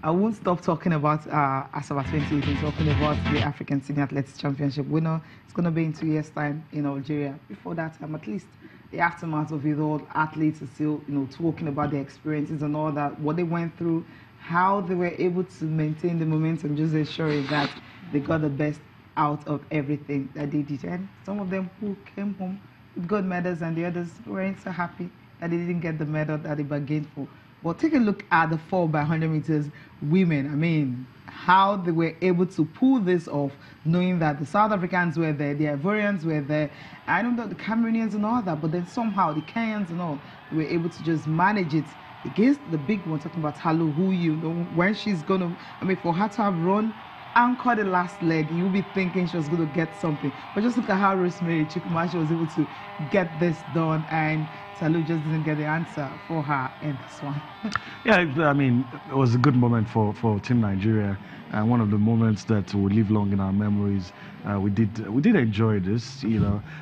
I won't stop talking about Asaba 2018, talking about the African Senior Athletics Championship winner. It's going to be in 2 years' time in Algeria. Before that time, at least the aftermath of it all, athletes are still, talking about their experiences and all that, what they went through, how they were able to maintain the momentum, just ensuring that they got the best out of everything that they did. And some of them who came home with gold medals and the others weren't so happy that they didn't get the medal that they bargained for. But take a look at the 4x100 meters women. I mean, how they were able to pull this off, knowing that the South Africans were there, the Ivorians were there, I don't know, the Cameroonians and all that, but then somehow the Kenyans and all were able to just manage it against the big one, talking about Talu, who when she's going to, for her to have run, anchor the last leg, you'll be thinking she was going to get something. But just look at how Rosemary Chukwumachi was able to get this done, and Talu just didn't get the answer for her in this one. Yeah, I mean, it was a good moment for Team Nigeria, and one of the moments that will live long in our memories. We did enjoy this.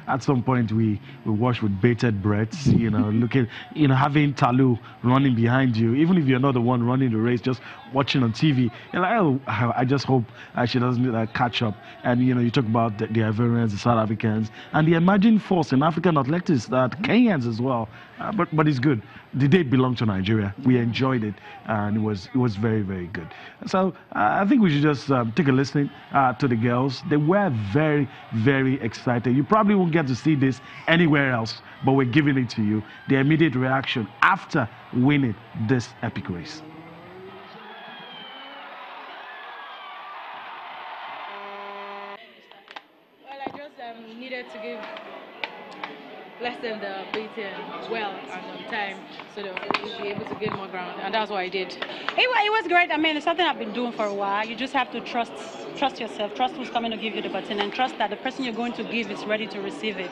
At some point we watched with bated breaths. Looking, having Talu running behind you, even if you're not the one running the race, just watching on TV. You're like, oh, I just hope she doesn't catch up. And you talk about the Ivorians, the South Africans, and the emerging force in African athletics, that Kenyans as well. But it's good. The day belonged to Nigeria. We enjoyed it, and it was very, very good. So I think we should just take a listen to the girls. They were very, very excited. You probably won't get to see this anywhere else, but we're giving it to you. The immediate reaction after winning this epic race. Well, I just needed to bless them the beating well and on time so that we'll be able to gain more ground, and that's what I did. It was great. I mean, it's something I've been doing for a while. You just have to trust yourself, trust who's coming to give you the baton, and trust that the person you're going to give is ready to receive it.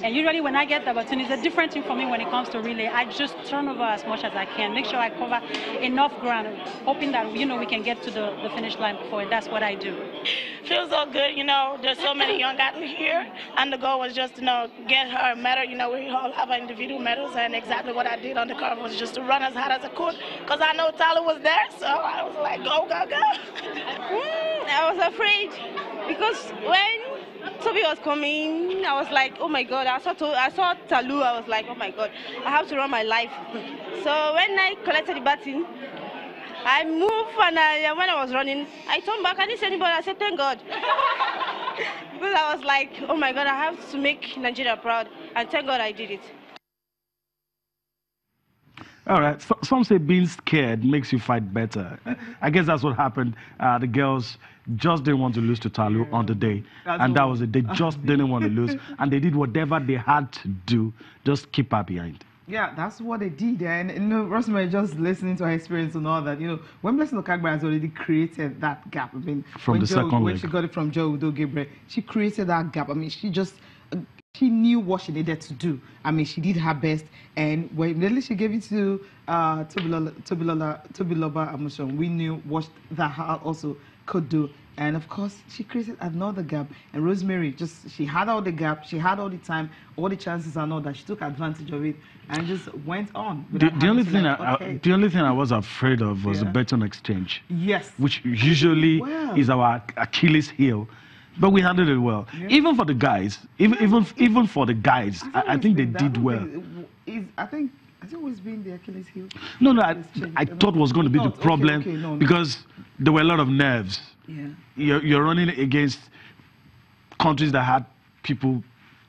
And usually when I get the baton, it's a different thing for me when it comes to relay. I just turn over as much as I can, make sure I cover enough ground, hoping that we can get to the finish line before, and that's what I do. Feels so good, there's so many young athletes here, and the goal was just to get her a medal. We all have individual medals, and exactly what I did on the cover was just to run as hard as I could, because I know Tyler was there, so I was like, go, go, go. I was afraid, because when Toby was coming, I was like, oh my God, I saw Talu, I was like, oh my God, I have to run my life. So when I collected the baton, I moved, and when I was running, I turned back, I didn't see anybody, I said, thank God. Because I was like, oh my God, I have to make Nigeria proud, and thank God I did it. All right, some say being scared makes you fight better. I guess that's what happened. The girls just didn't want to lose to Talu on the day, and that was it. They just didn't want to lose, and they did whatever they had to do, just keep her behind. Yeah, that's what they did. And Rosemary, just listening to her experience and all that, when Blessing Okagbare has already created that gap. I mean, from the second leg, when she got it from Joe Udo Gabriel, she created that gap. I mean, she knew what she needed to do. I mean, she did her best, and when she gave it to Tobiloba Amushon, we knew what that her also could do. And of course, she created another gap. And Rosemary, she had all the gap, she had all the time, all the chances and all that. She took advantage of it and just went on. The only thing I was afraid of was the baton exchange. Yes. Which usually is our Achilles heel. But we handled it well. Yeah. Even for the guys, even for the guys, I think they did well. I think has it always been the Achilles heel? No, I thought was going to be the problem because there were a lot of nerves. Yeah. You're running against countries that had people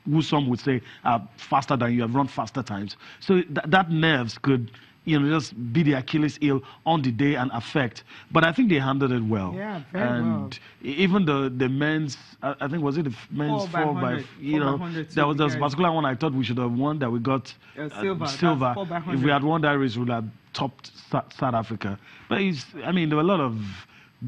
who some would say are faster than you, have run faster times. So that nerves could just be the Achilles heel on the day and affect. But I think they handled it well. Yeah, very well. And even the men's, I think, was it the men's 4x100, there was a particular one I thought we should have won that we got silver. If we had won that race, we would have topped South Africa. But there were a lot of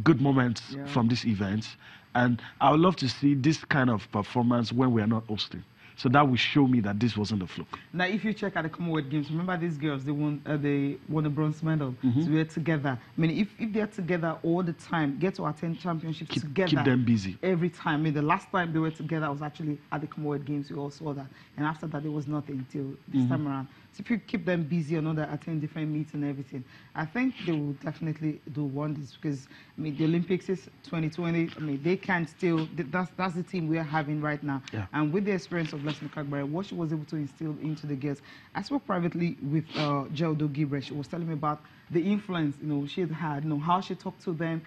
good moments from this event. And I would love to see this kind of performance when we are not hosting. So that will show me that this wasn't a fluke. Now, if you check at the Commonwealth Games, remember these girls, they won the bronze medal. So we're together. I mean, if they're together all the time, get to attend championships together. Keep them busy. Every time. I mean, the last time they were together was actually at the Commonwealth Games. We all saw that. And after that, there was nothing until this time around. So if you keep them busy or not attend different meets and everything, I think they will definitely do wonders because I mean the Olympics is 2020. I mean they can still. That's the team we are having right now. Yeah. And with the experience of Leslie Kagbare, what she was able to instill into the girls. I spoke privately with Jodo Gibre. She was telling me about the influence she had. How she talked to them.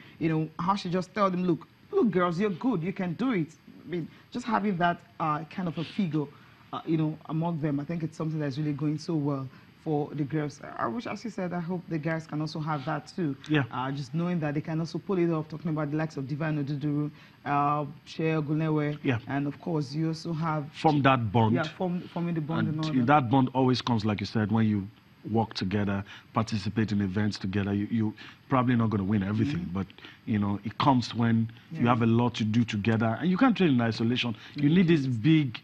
How she just tell them, look, girls, you're good. You can do it. I mean, just having that kind of a figure, among them, I think it's something that's really going so well for the girls. I wish, as you said, I hope the guys can also have that too. Yeah. Just knowing that they can also pull it off, talking about the likes of Divine Oduduru, Shea Gulewe, Yeah. and of course you also have... From that bond. Yeah, forming the bond and all And that. that bond always comes, like you said, when you work together, participate in events together. You probably not going to win everything, but it comes when you have a lot to do together, and you can't train in isolation. You need these big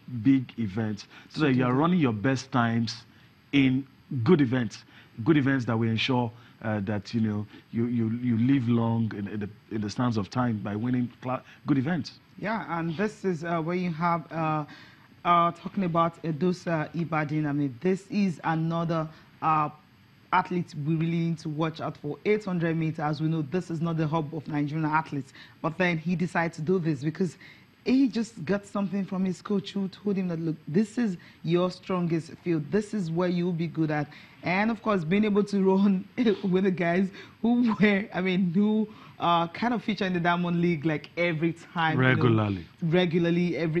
events so that you are running your best times in good events that will ensure that you live long in the stands of time by winning good events. Yeah, and this is where you have talking about Edosa Ibadin. I mean, this is another athlete we really need to watch out for. 800 meters, we know this is not the hub of Nigerian athletes, but then he decided to do this because he just got something from his coach who told him that, look, this is your strongest field. This is where you'll be good at. And of course, being able to run with the guys who kind of feature in the Diamond League like every time. Regularly.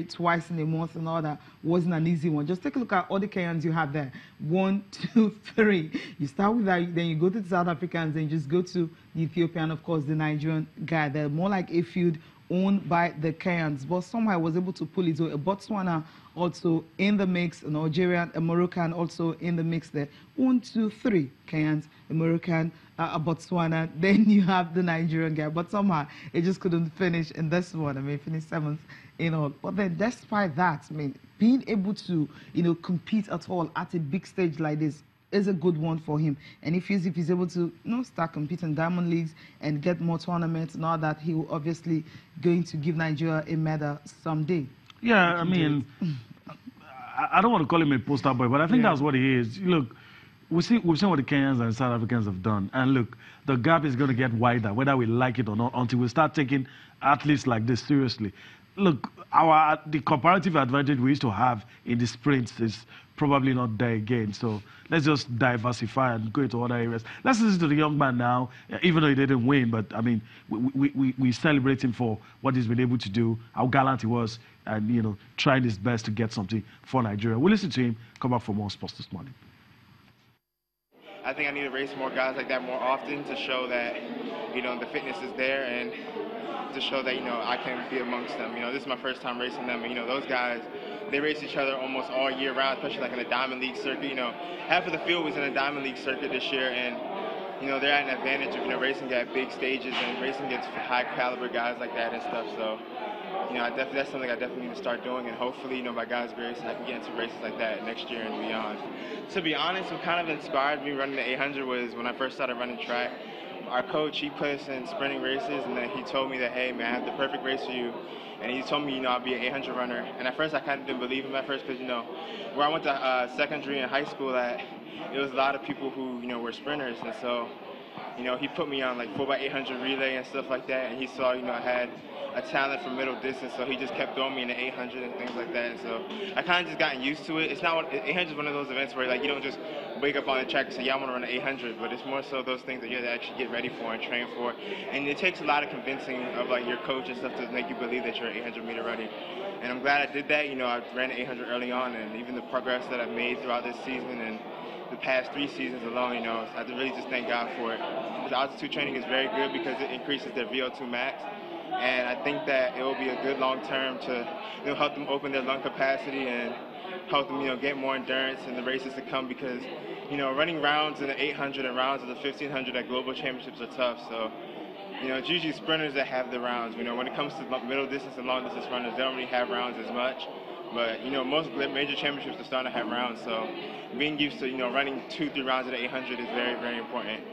Twice in a month and all that wasn't an easy one. Just take a look at all the Kenyans you have there. 1, 2, 3. You start with that, then you go to the South Africans, then you just go to the Ethiopian, of course, the Nigerian guy. They're more like a field owned by the Kenyans, but somehow I was able to pull it. So Botswana also in the mix, an Algerian, a Moroccan also in the mix there. 1, 2, 3 Kenyans, a Moroccan, a Botswana. Then you have the Nigerian guy, but somehow it just couldn't finish in this one. I mean, finished 7th in all. But then despite that, I mean, being able to compete at all at a big stage like this is a good one for him. And if he's able to start competing in Diamond Leagues and get more tournaments and all that, he will obviously going to give Nigeria a medal someday. Yeah, I mean, I don't want to call him a poster boy, but I think that's what he is. Look, we've seen what the Kenyans and South Africans have done. And look, the gap is going to get wider, whether we like it or not, until we start taking athletes like this seriously. Look, the comparative advantage we used to have in the sprints is probably not there again. So let's just diversify and go into other areas. Let's listen to the young man now, even though he didn't win. But I mean, we celebrate him for what he's been able to do, how gallant he was, and trying his best to get something for Nigeria. We'll listen to him. Come back for more sports this morning. I think I need to race more guys like that more often to show that the fitness is there and to show that I can be amongst them. This is my first time racing them, and those guys, they race each other almost all year round, especially like in the Diamond League circuit. Half of the field was in the Diamond League circuit this year, and they're at an advantage of racing at big stages and racing against high caliber guys like that and stuff. So that's something I definitely need to start doing, and hopefully by God's grace I can get into races like that next year and beyond. To be honest, what kind of inspired me running the 800 was when I first started running track. Our coach, he put us in sprinting races, and then he told me that, hey man, I have the perfect race for you. And he told me, I'll be an 800 runner. And at first I kind of didn't believe him at first because, where I went to secondary and high school at, it was a lot of people who, were sprinters. And so, he put me on like 4x800 relay and stuff like that. And he saw, I had a talent for middle distance, so he just kept throwing me in the 800 and things like that. And so I kind of just gotten used to it. It's not 800 is one of those events where you don't just wake up on the track and say, yeah, I want to run an 800, but it's more so those things that you have to actually get ready for and train for. And it takes a lot of convincing of your coach and stuff to make you believe that you're an 800 meter runner. And I'm glad I did that. I ran 800 early on, and even the progress that I've made throughout this season and the past 3 seasons alone, I really just thank God for it. The altitude training is very good because it increases their VO2 max. And I think that it will be a good long term to help them open their lung capacity and help them get more endurance in the races to come, because running rounds in the 800 and rounds in the 1500 at global championships are tough. So it's usually sprinters that have the rounds. When it comes to middle distance and long distance runners, they don't really have rounds as much. But most major championships are starting to have rounds. So being used to running 2-3 rounds of the 800 is very, very important.